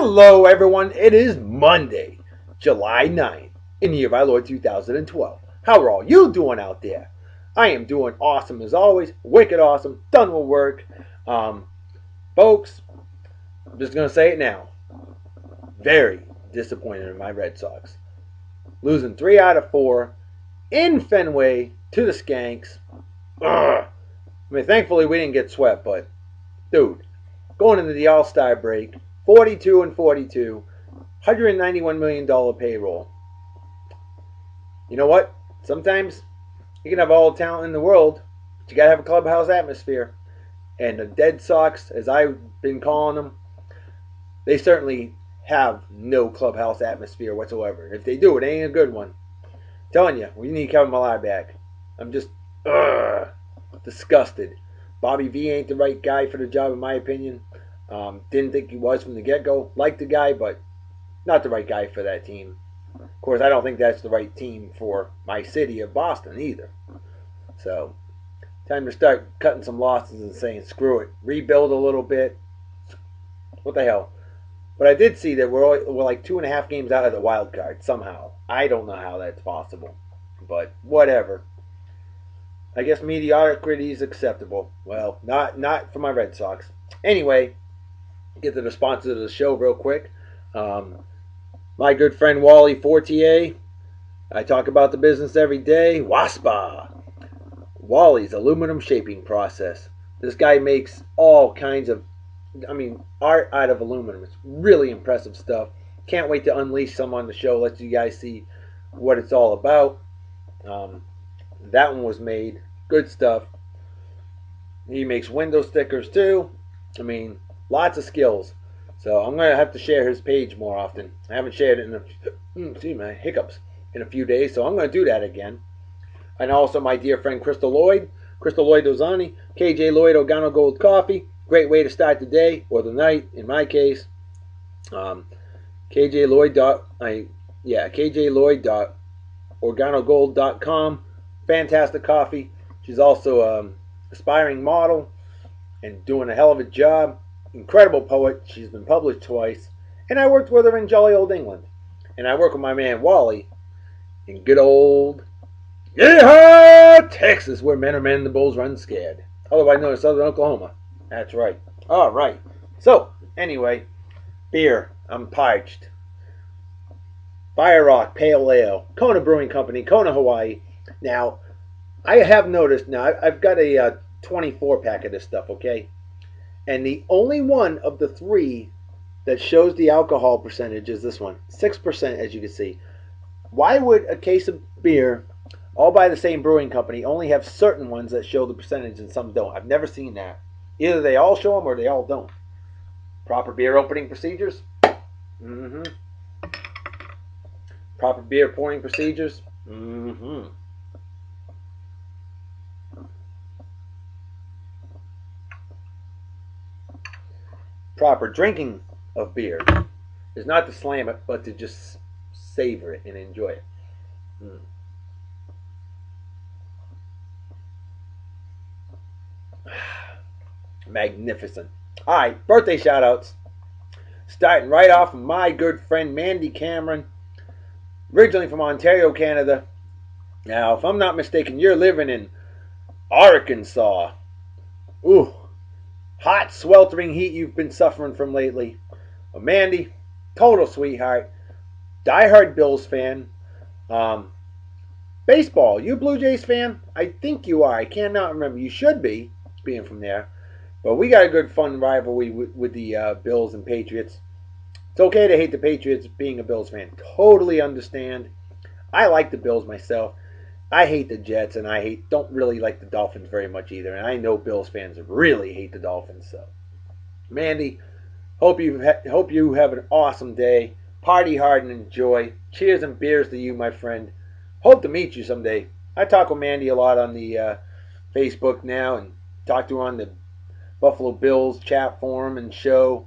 Hello, everyone. It is Monday, July 9th, in the year of our Lord 2012. How are all you doing out there? I am doing awesome as always. Wicked awesome. Done with work. Folks, I'm just going to say it now. Very disappointed in my Red Sox. Losing 3 out of 4 in Fenway to the Skanks. Ugh. I mean, thankfully we didn't get swept, but dude, going into the All-Star break, 42 and 42, $191 million payroll. You know what? Sometimes you can have all the talent in the world, but you got to have a clubhouse atmosphere. And the Dead Sox, as I've been calling them, they certainly have no clubhouse atmosphere whatsoever. If they do, it ain't a good one. I'm telling you, we need Kevin Millar back. I'm just disgusted. Bobby V ain't the right guy for the job, in my opinion. Didn't think he was from the get-go. Liked the guy, but not the right guy for that team. Of course, I don't think that's the right team for my city of Boston either. So, time to start cutting some losses and saying, screw it. Rebuild a little bit. What the hell? But I did see that we're like 2.5 games out of the wild card somehow. I don't know how that's possible. But whatever. I guess mediocrity is acceptable. Well, not for my Red Sox. Anyway, get to the sponsors of the show real quick. My good friend Wally Fortier. I talk about the business every day. WASPA. Wally's aluminum shaping process. This guy makes all kinds of, art out of aluminum. It's really impressive stuff. Can't wait to unleash some on the show. Let you guys see what it's all about. That one was made. Good stuff. He makes window stickers too. Lots of skills. So I'm going to have to share his page more often. I haven't shared it in a few days, so I'm going to do that again. And also my dear friend Crystal Lloyd Ozani, KJ Lloyd Organo Gold Coffee. Great way to start the day or the night, in my case. KJLloyd.organogold.com. Fantastic coffee. She's also an aspiring model and doing a hell of a job. Incredible poet. She's been published twice. And I worked with her in jolly old England. And I work with my man Wally in good old Texas, where men are men and the bulls run scared. Otherwise known as Southern Oklahoma. That's right. All right. So, anyway, beer. I'm parched. Fire Rock Pale Ale. Kona Brewing Company, Kona, Hawaii. Now, I have noticed, I've got a 24-pack of this stuff, okay? And the only one of the 3 that shows the alcohol percentage is this one. 6%, as you can see. Why would a case of beer, all by the same brewing company, only have certain ones that show the percentage and some don't? I've never seen that. Either they all show them or they all don't. Proper beer opening procedures? Mm-hmm. Proper beer pouring procedures? Mm-hmm. Proper drinking of beer is not to slam it, but to just savor it and enjoy it. Magnificent. All right, birthday shout outs. Starting right off with my good friend Mandy Cameron, originally from Ontario, Canada. Now, if I'm not mistaken, you're living in Arkansas. Ooh, hot, sweltering heat you've been suffering from lately. Well, Mandy, total sweetheart, diehard Bills fan. Baseball, you a Blue Jays fan? I think you are. I cannot remember. You should be, being from there. But we got a good, fun rivalry with the Bills and Patriots. It's okay to hate the Patriots being a Bills fan. Totally understand. I like the Bills myself. I hate the Jets, and I don't really like the Dolphins very much either. And I know Bills fans really hate the Dolphins. So, Mandy, hope you have an awesome day. Party hard and enjoy. Cheers and beers to you, my friend. Hope to meet you someday. I talk with Mandy a lot on the Facebook now, and talk to her on the Buffalo Bills chat forum and show,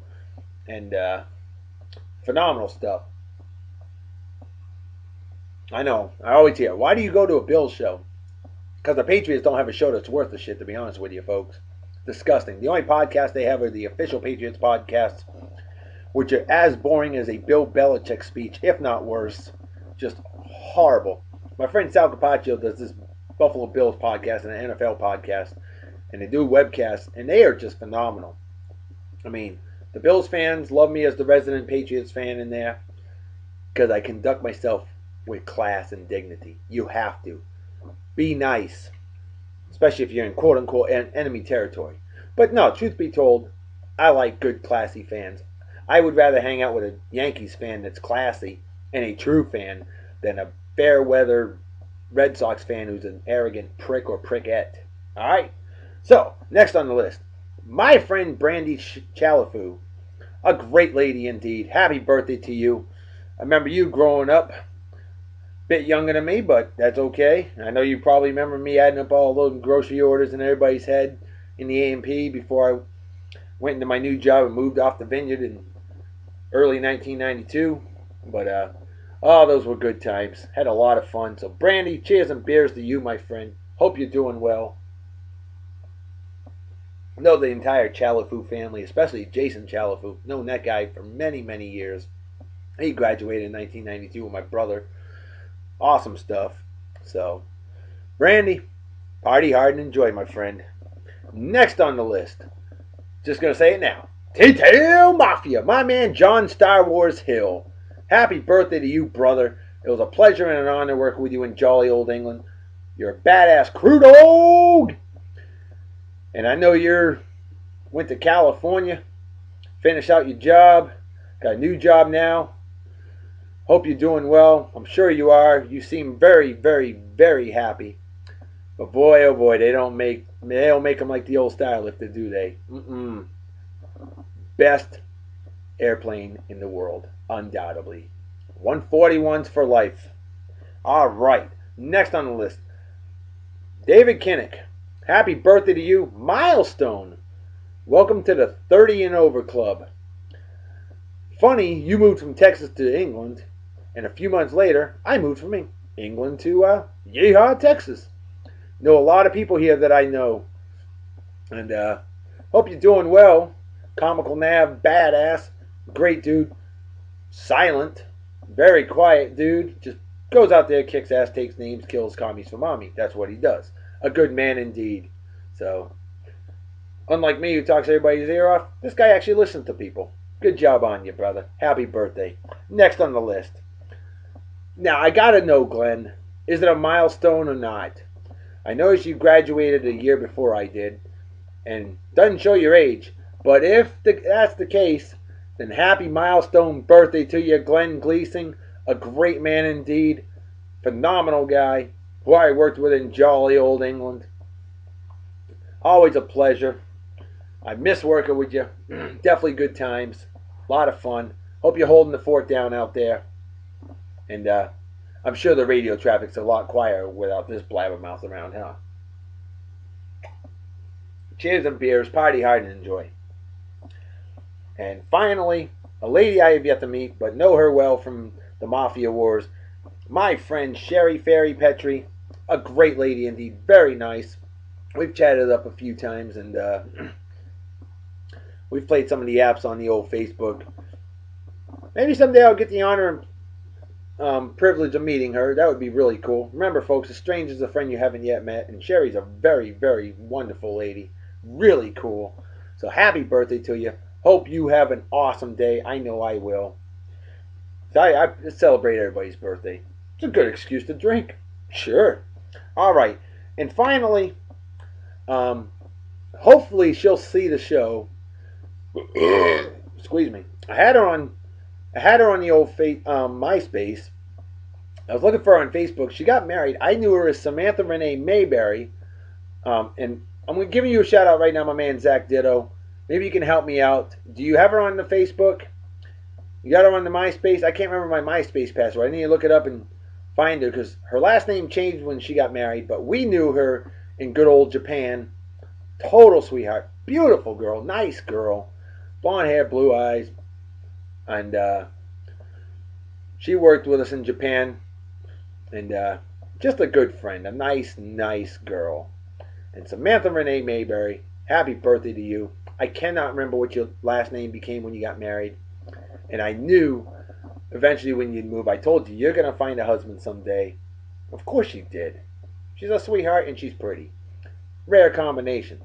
and phenomenal stuff. I know. I always hear, why do you go to a Bills show? Because the Patriots don't have a show that's worth the shit, to be honest with you, folks. Disgusting. The only podcast they have are the official Patriots podcasts, which are as boring as a Bill Belichick speech, if not worse. Just horrible. My friend Sal Capaccio does this Buffalo Bills podcast and an NFL podcast, and they do webcasts, and they are just phenomenal. I mean, the Bills fans love me as the resident Patriots fan in there because I conduct myself with class and dignity. You have to. Be nice, especially if you're in quote unquote enemy territory. But no, truth be told, I like good, classy fans. I would rather hang out with a Yankees fan that's classy and a true fan than a fair weather Red Sox fan who's an arrogant prick or prickette. All right? So, next on the list, my friend Brandi Chalafu. A great lady indeed. Happy birthday to you. I remember you growing up. Bit younger than me, but that's okay. I know you probably remember me adding up all those grocery orders in everybody's head in the A&P before I went into my new job and moved off the vineyard in early 1992. But oh, those were good times. Had a lot of fun. So Brandi, cheers and beers to you, my friend. Hope you're doing well. I know the entire Chalafu family, especially Jason Chalafu. Known that guy for many, many years. He graduated in 1992 with my brother. Awesome stuff. So, Brandi, party hard and enjoy, my friend. Next on the list, just going to say it now. T-Tail Mafia, my man John Star Wars Hill. Happy birthday to you, brother. It was a pleasure and an honor working with you in jolly old England. You're a badass crew dog. And I know you went to California, finished out your job, got a new job now. Hope you're doing well. I'm sure you are. You seem very, very, very happy. But boy, oh boy, they don't make them like the old Starlifter, do they? Best airplane in the world, undoubtedly. 141s for life. All right, next on the list, David Kinnick. Happy birthday to you, milestone. Welcome to the 30 and over club. Funny, you moved from Texas to England, and a few months later, I moved from England to Yeehaw, Texas. Know a lot of people here that I know, and hope you're doing well. Comical Nav, badass, great dude, silent, very quiet dude. Just goes out there, kicks ass, takes names, kills commies for mommy. That's what he does. A good man indeed. So, unlike me who talks everybody's ear off, this guy actually listens to people. Good job on you, brother. Happy birthday. Next on the list. Now, I gotta know, Glenn, is it a milestone or not? I noticed you graduated a year before I did, and doesn't show your age. But if that's the case, then happy milestone birthday to you, Glen Gleason. A great man indeed. Phenomenal guy who I worked with in jolly old England. Always a pleasure. I miss working with you. Definitely good times. A lot of fun. Hope you're holding the fort down out there. And I'm sure the radio traffic's a lot quieter without this blabbermouth around, huh? Cheers and beers. Party hard and enjoy. And finally, a lady I have yet to meet, but know her well from the Mafia Wars. My friend Sherry Fairy Petrie. A great lady indeed. Very nice. We've chatted up a few times, and we've played some of the apps on the old Facebook. Maybe someday I'll get the honor and privilege of meeting her. That would be really cool. Remember, folks, a stranger's a friend you haven't yet met, and Sherry's a very, very wonderful lady. Really cool. So happy birthday to you. Hope you have an awesome day. I know I will. So I celebrate everybody's birthday. It's a good excuse to drink. Sure. All right. And finally, hopefully she'll see the show. Excuse me. I had her on the old MySpace. I was looking for her on Facebook. She got married. I knew her as Samantha Renee Mayberry. And I'm going to give you a shout out right now, my man Zach Ditto. Maybe you can help me out. Do you have her on the Facebook? You got her on the MySpace? I can't remember my MySpace password. I need to look it up and find her because her last name changed when she got married. But we knew her in good old Japan. Total sweetheart. Beautiful girl. Nice girl. Blonde hair, blue eyes. And she worked with us in Japan. And just a good friend. A nice, nice girl. And Samantha Renee Mayberry, happy birthday to you. I cannot remember what your last name became when you got married. And I knew eventually when you'd move, I told you, you're going to find a husband someday. Of course she did. She's a sweetheart and she's pretty. Rare combination.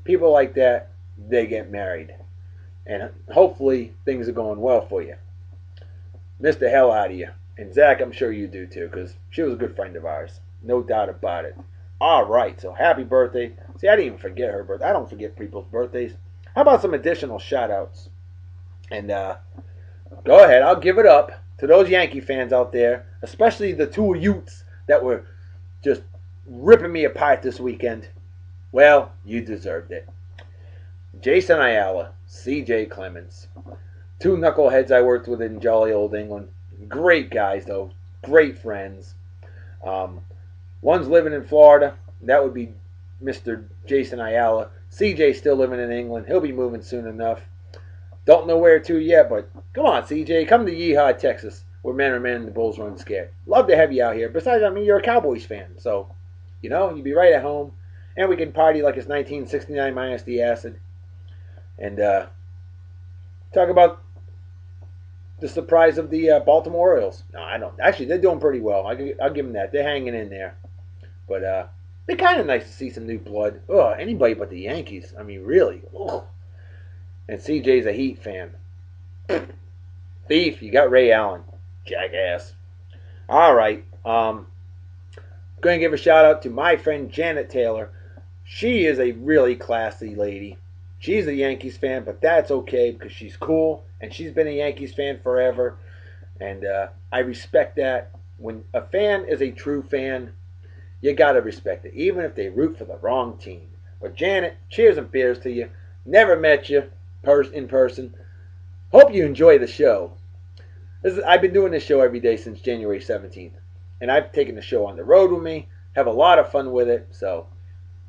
People like that, they get married. And hopefully things are going well for you. Miss the hell out of you. And Zach, I'm sure you do too, because she was a good friend of ours. No doubt about it. All right, so happy birthday. See, I didn't even forget her birthday. I don't forget people's birthdays. How about some additional shout outs? And go ahead, I'll give it up to those Yankee fans out there, especially the two Utes that were just ripping me apart this weekend. Well, you deserved it. Jason Ayala, C.J. Clemens, two knuckleheads I worked with in jolly old England. Great guys, though. Great friends. Um, one's living in Florida. That would be Mr. Jason Ayala. CJ's still living in England. He'll be moving soon enough. Don't know where to yet, but come on, CJ. Come to Yeehaw, Texas, where men are men and the Bulls run scared. Love to have you out here. Besides, I mean, you're a Cowboys fan, so, you'd be right at home. And we can party like it's 1969 minus the acid. And talk about the surprise of the Baltimore Orioles. No, I don't. Actually, they're doing pretty well. I'll give them that. They're hanging in there. But they're kind of nice to see some new blood. Ugh, anybody but the Yankees. I mean, really. Ugh. And CJ's a Heat fan. Thief, you got Ray Allen. Jackass. All right. Going to give a shout out to my friend Janet Taylor. She is a really classy lady. She's a Yankees fan, but that's okay because she's cool and she's been a Yankees fan forever. And I respect that. When a fan is a true fan, you got to respect it, even if they root for the wrong team. But Janet, cheers and beers to you. Never met you in person. Hope you enjoy the show. I've been doing this show every day since January 17th. And I've taken the show on the road with me. Have a lot of fun with it. So,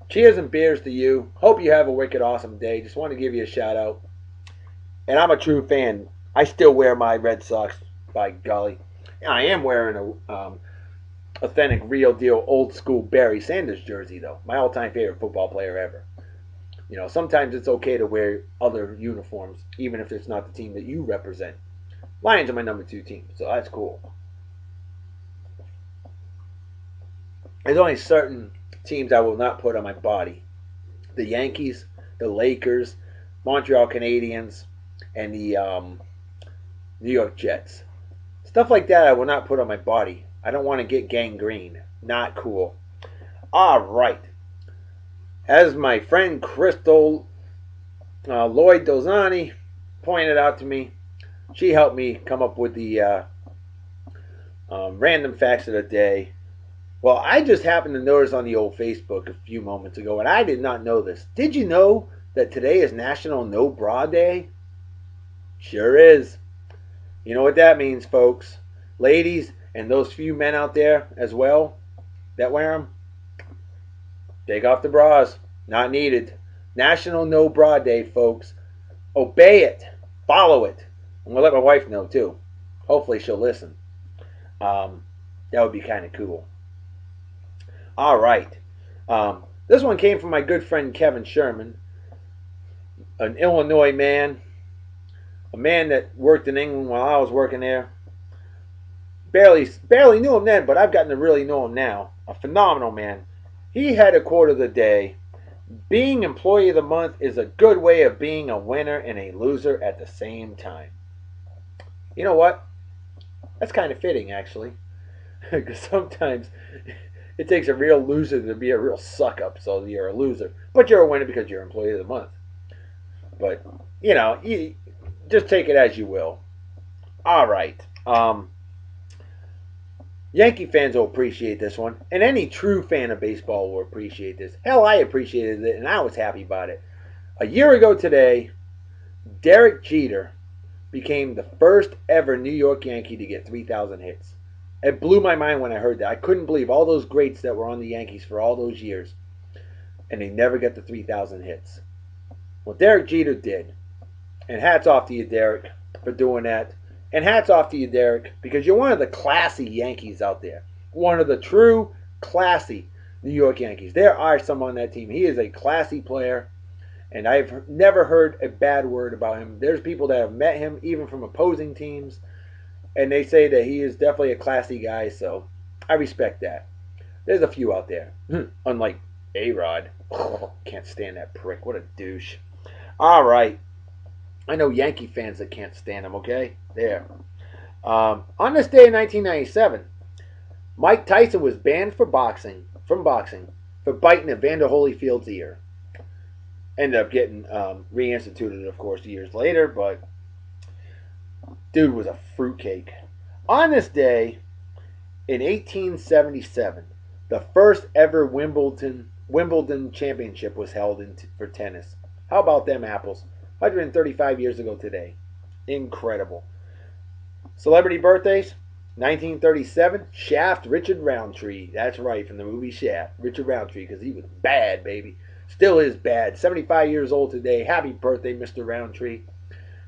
cheers and beers to you. Hope you have a wicked awesome day. Just want to give you a shout out. And I'm a true fan. I still wear my Red Sox, by golly. I am wearing a authentic, real deal, old school Barry Sanders jersey, though. My all-time favorite football player ever. Sometimes it's okay to wear other uniforms, even if it's not the team that you represent. Lions are my number 2 team, so that's cool. There's only certain teams I will not put on my body. The Yankees, the Lakers, Montreal Canadiens, and the New York Jets. Stuff like that I will not put on my body. I don't want to get gangrene. Not cool. All right. As my friend Crystal Lloyd Dozani pointed out to me, she helped me come up with the random facts of the day. Well, I just happened to notice on the old Facebook a few moments ago, and I did not know this. Did you know that today is National No Bra Day? Sure is. You know what that means, folks. Ladies, and those few men out there as well that wear them, take off the bras. Not needed. National No Bra Day, folks. Obey it. Follow it. I'm going to let my wife know, too. Hopefully she'll listen. That would be kind of cool. All right. This one came from my good friend Kevin Sherman, an Illinois man, a man that worked in England while I was working there. Barely knew him then, but I've gotten to really know him now. A phenomenal man. He had a quote of the day. Being Employee of the Month is a good way of being a winner and a loser at the same time. You know what? That's kind of fitting, actually. Because sometimes it takes a real loser to be a real suck-up, so you're a loser. But you're a winner because you're Employee of the Month. But, you just take it as you will. All right. Yankee fans will appreciate this one, and any true fan of baseball will appreciate this. Hell, I appreciated it, and I was happy about it. A year ago today, Derek Jeter became the first ever New York Yankee to get 3,000 hits. It blew my mind when I heard that. I couldn't believe all those greats that were on the Yankees for all those years, and they never got the 3,000 hits. Well, Derek Jeter did, and hats off to you, Derek, for doing that. And hats off to you, Derek, because you're one of the classy Yankees out there. One of the true classy New York Yankees. There are some on that team. He is a classy player, And I've never heard a bad word about him. There's people that have met him, even from opposing teams, and they say that he is definitely a classy guy, so I respect that. There's a few out there, unlike A-Rod. Oh, can't stand that prick. What a douche. All right. I know Yankee fans that can't stand him, okay? There. On this day in 1997, Mike Tyson was banned from boxing for biting Evander Holyfield's ear. Ended up getting reinstituted, of course, years later, but dude was a fruitcake. On this day in 1877, the first ever Wimbledon championship was held for tennis. How about them apples? 135 years ago today. Incredible. Celebrity birthdays? 1937, Shaft Richard Roundtree. That's right, from the movie Shaft. Richard Roundtree, because he was bad, baby. Still is bad. 75 years old today. Happy birthday, Mr. Roundtree.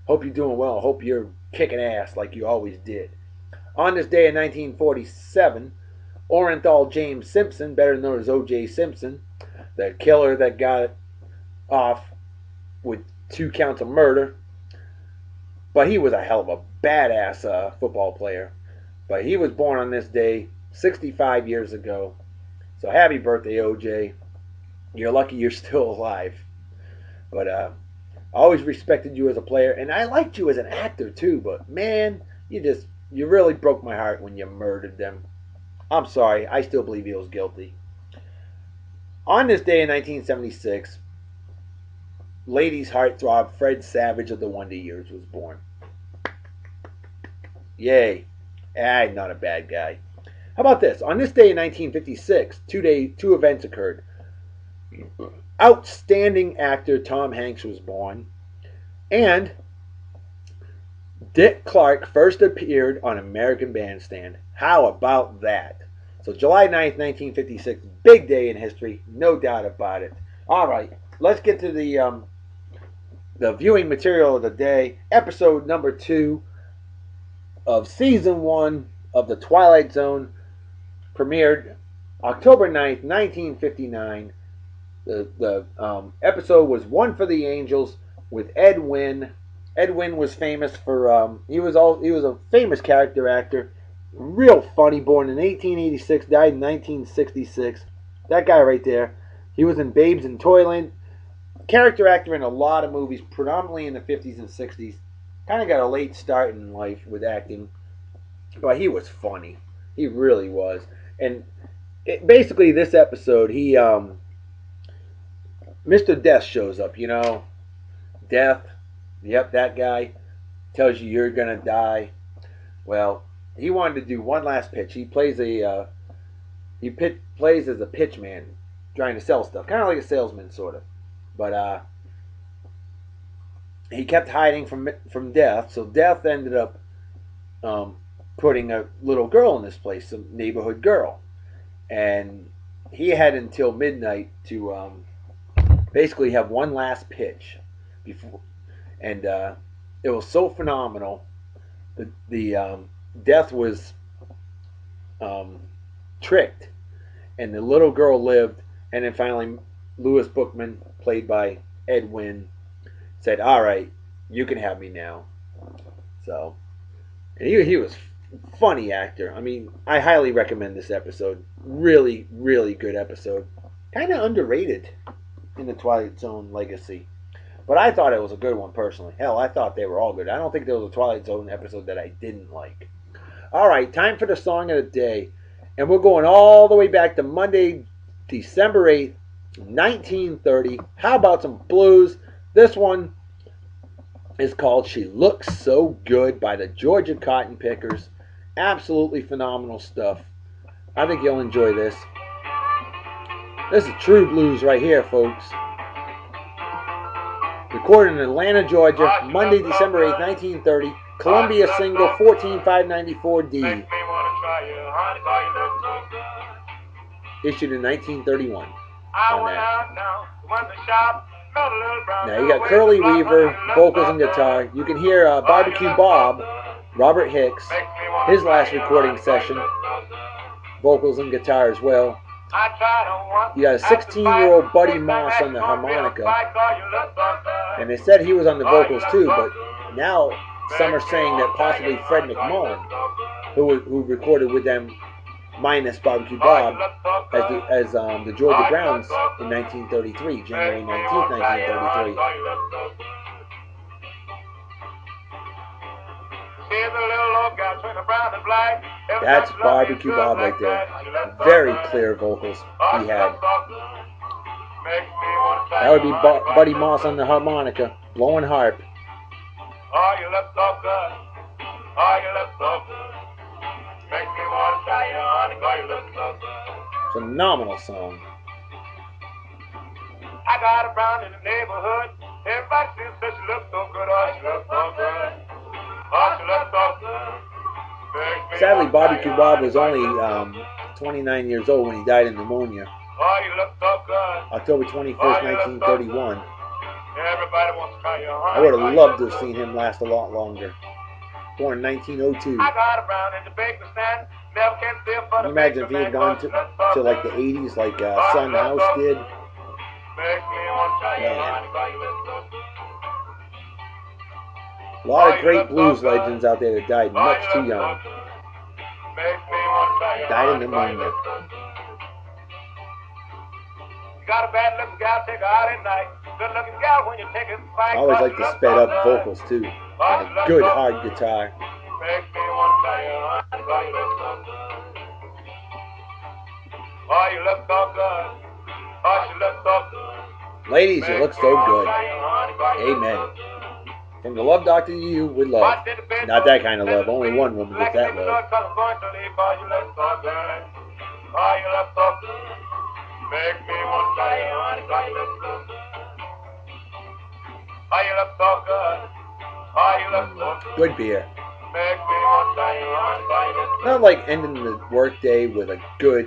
Hope you're doing well. Hope you're kicking ass like you always did. On this day in 1947, Orenthal James Simpson, better known as O.J. Simpson, the killer that got off with 2 counts of murder. But he was a hell of a badass football player. But he was born on this day 65 years ago. So happy birthday, OJ. You're lucky you're still alive. But I always respected you as a player. And I liked you as an actor too. But man, you really broke my heart when you murdered them. I'm sorry. I still believe he was guilty. On this day in 1976, ladies' heartthrob Fred Savage of the Wonder Years was born. Yay. Not a bad guy. How about this? On this day in 1956, two events occurred. Outstanding actor Tom Hanks was born, and Dick Clark first appeared on American Bandstand. How about that? So July 9th, 1956, big day in history, no doubt about it. All right, let's get to the viewing material of the day. Episode number 2 of season 1 of The Twilight Zone premiered October 9th, 1959. The episode was One for the Angels with Ed Wynn. Ed Wynn was famous for he was a famous character actor, real funny. Born in 1886, died in 1966. That guy right there. He was in Babes in Toyland. Character actor in a lot of movies, predominantly in the 50s and 60s. Kind of got a late start in life with acting, but he was funny. He really was. And basically, this episode, Mr. Death shows up. You know, Death. Yep, that guy tells you you're gonna die. Well, he wanted to do one last pitch. He plays as a pitch man, trying to sell stuff, kind of like a salesman, sort of. But he kept hiding from Death, so Death ended up putting a little girl in this place, some neighborhood girl, and he had until midnight to basically have one last pitch before, and it was so phenomenal. The Death was tricked, and the little girl lived, and then finally Louis Bookman, played by Ed Wynn, said, "All right, you can have me now." So, and he was funny actor. I mean, I highly recommend this episode. Really, really good episode. Kind of underrated in the Twilight Zone legacy, but I thought it was a good one personally. Hell, I thought they were all good. I don't think there was a Twilight Zone episode that I didn't like. All right, time for the song of the day, and we're going all the way back to Monday, December 8th, 1930. How about some blues? This one is called She Looks So Good by the Georgia Cotton Pickers. Absolutely phenomenal stuff. I think you'll enjoy this. This is true blues right here, folks. Recorded in Atlanta, Georgia, Monday, December 8th, 1930. Columbia single 14594D. Issued in 1931 on that. Now you got Curly Weaver, vocals and guitar. You can hear Barbecue Bob, Robert Hicks, his last recording session, vocals and guitar as well. You got a 16-year-old Buddy Moss on the harmonica, and they said he was on the vocals too, but now some are saying that possibly Fred McMullen, who recorded with them minus Barbecue Bob as the Georgia Browns in 1933, January 19th, 1933. That's Barbecue Bob right there. Very clear vocals he had. That would be Buddy Moss on the harmonica, blowing harp. Phenomenal song. I got a brown in the neighborhood. Everybody says she looks so good. Oh, she looks so good. Oh, she looks so good. Sadly, Barbecue Bob was only 29 years old when he died of pneumonia. Oh, you look so good. October 21st, 1931. Everybody wants to try your honey. I would have loved to have seen him last a lot longer. Born in 1902. I got a brown in the bakery stand. Never can feel for the. Can you imagine if he had gone to like the 80s like Son House did? Man. A lot of great blues legends out there that died much too young. Died of pneumonia. Got a bad looking gal, take her out at night. Good looking gal when you take it. I always like the sped up vocals too. And a good hard guitar. Oh, you look so good. Oh, you look so good. Ladies, you look so good. Amen. From the love doctor to you with love. Not that kind of love. Only one woman gets that love. Make me want to try you, honey, cause you look so good. Oh, you look so good. Oh, you look so good. Good beer. Make me want to try you, honey, cause you look so good. Not like ending the work day with a good,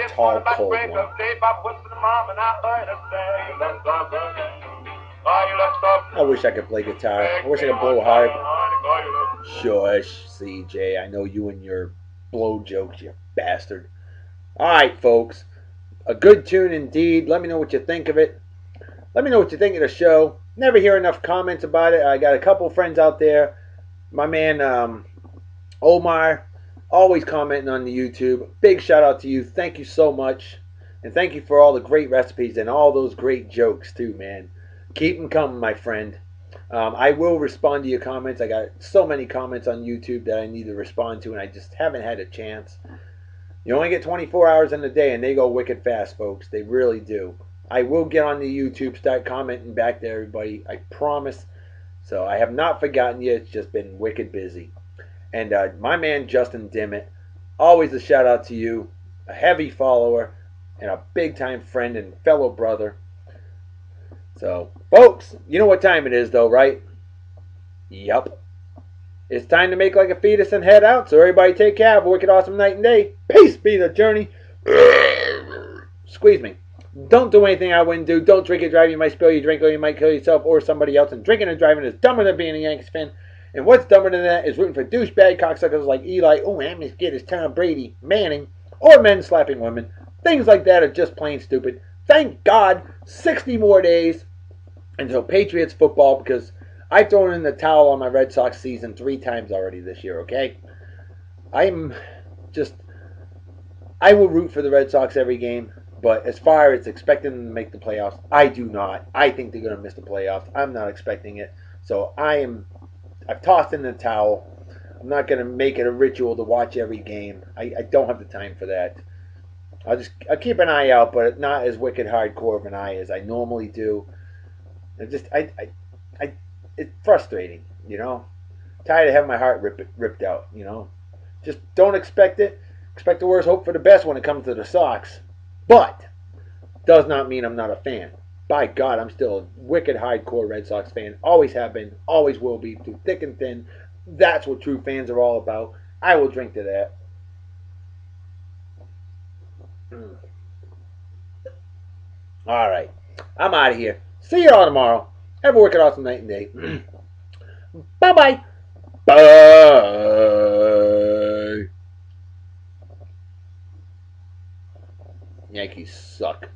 tall, cold one. I wish I could play guitar. I wish I could blow harp. Shush, CJ. I know you and your blow jokes, you bastard. Alright, folks. A good tune indeed. Let me know what you think of it. Let me know what you think of the show. Never hear enough comments about it. I got a couple friends out there. My man Omar, always commenting on the YouTube. Big shout out to you. Thank you so much. And thank you for all the great recipes and all those great jokes too, man. Keep them coming, my friend. I will respond to your comments. I got so many comments on YouTube that I need to respond to, and I just haven't had a chance. You only get 24 hours in a day, and they go wicked fast, folks. They really do. I will get on the YouTube, start commenting back to everybody. I promise. So I have not forgotten you. It's just been wicked busy. And my man Justin Dimmitt, always a shout out to you. A heavy follower and a big-time friend and fellow brother. So, folks, you know what time it is, though, right? Yup. It's time to make like a fetus and head out. So everybody take care. Have a wicked awesome night and day. Peace be the journey. Squeeze me. Don't do anything I wouldn't do. Don't drink and drive. You might spill your drink or you might kill yourself or somebody else. And drinking and driving is dumber than being a Yankees fan. And what's dumber than that is rooting for douchebag cocksuckers like Eli. Oh, I'm as good as Tom Brady, Manning, or men slapping women. Things like that are just plain stupid. Thank God, 60 more days until Patriots football, because I've thrown in the towel on my Red Sox season 3 times already this year, okay? I will root for the Red Sox every game, but as far as expecting them to make the playoffs, I do not. I think they're going to miss the playoffs. I'm not expecting it. So I've tossed in the towel. I'm not going to make it a ritual to watch every game. I don't have the time for that. I'll keep an eye out, but not as wicked hardcore of an eye as I normally do. It's frustrating, you know. Tired of having my heart ripped out, you know. Just don't expect it. Expect the worst, hope for the best when it comes to the Sox. But does not mean I'm not a fan. By God, I'm still a wicked hardcore Red Sox fan. Always have been, always will be, through thick and thin. That's what true fans are all about. I will drink to that. All right. I'm out of here. See you all tomorrow. Have a wicked awesome night and day. Bye-bye. Bye. Yankees suck.